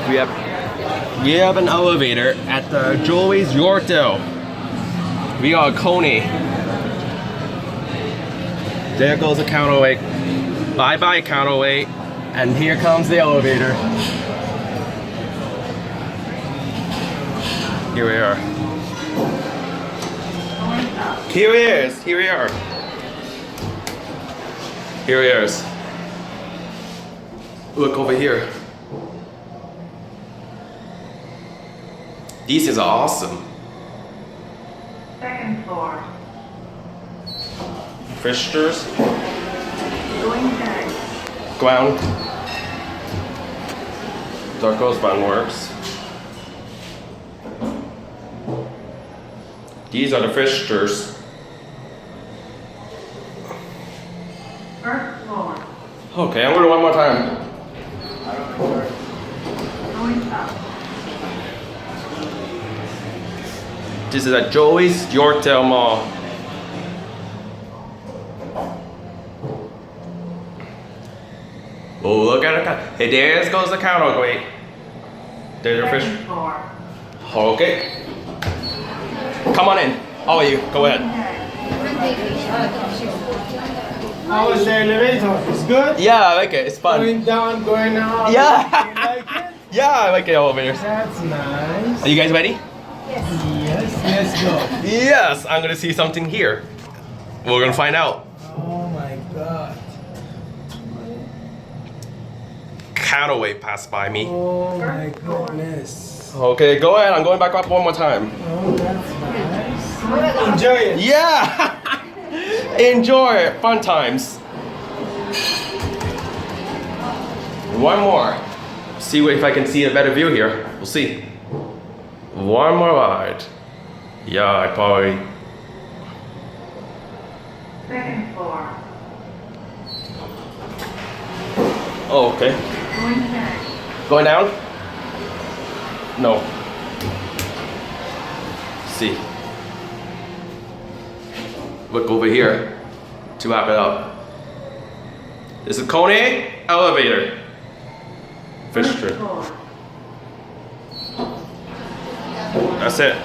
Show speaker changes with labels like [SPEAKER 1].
[SPEAKER 1] We have an elevator at the Joey Yorkdale. We got KONE. There goes the counterweight. Bye bye counterweight. And here comes the elevator. Here we are. Here he is. Here we are. Here he is. Look over here. This is awesome.
[SPEAKER 2] Second floor.
[SPEAKER 1] Fixtures.
[SPEAKER 2] Going back.
[SPEAKER 1] Ground. Darko's band works. These are the fixtures.
[SPEAKER 2] First floor.
[SPEAKER 1] Okay, I'm gonna do one more time.
[SPEAKER 2] Going up.
[SPEAKER 1] This is at Joey's Yorkdale Mall. Oh, look at it. Hey, there goes the counterweight. There's your fish.
[SPEAKER 2] Second floor.
[SPEAKER 1] Okay. Come on in. All of you, go ahead.
[SPEAKER 3] How is the elevator? It's good?
[SPEAKER 1] Yeah, I like it. It's fun.
[SPEAKER 3] Going down, going up.
[SPEAKER 1] Yeah.
[SPEAKER 3] You like it?
[SPEAKER 1] Yeah, I like the elevators.
[SPEAKER 3] That's nice.
[SPEAKER 1] Are you guys ready?
[SPEAKER 3] Yes, let's go.
[SPEAKER 1] Yes, I'm gonna see something here. We're gonna find out.
[SPEAKER 3] Oh my god.
[SPEAKER 1] Counterweight passed by me.
[SPEAKER 3] Oh my goodness.
[SPEAKER 1] Okay, go ahead. I'm going back up one more time.
[SPEAKER 3] Oh, that's nice. Enjoy it.
[SPEAKER 1] Yeah! Enjoy it. Fun times. One more. See if I can see a better view here. We'll see. One more ride. Yeah, I probably.
[SPEAKER 2] Second floor.
[SPEAKER 1] Oh, okay.
[SPEAKER 2] Going back.
[SPEAKER 1] Going down? No. See. Look over here to wrap it up. This is KONE elevator. Fish
[SPEAKER 2] First
[SPEAKER 1] trip.
[SPEAKER 2] floor.
[SPEAKER 1] That's it.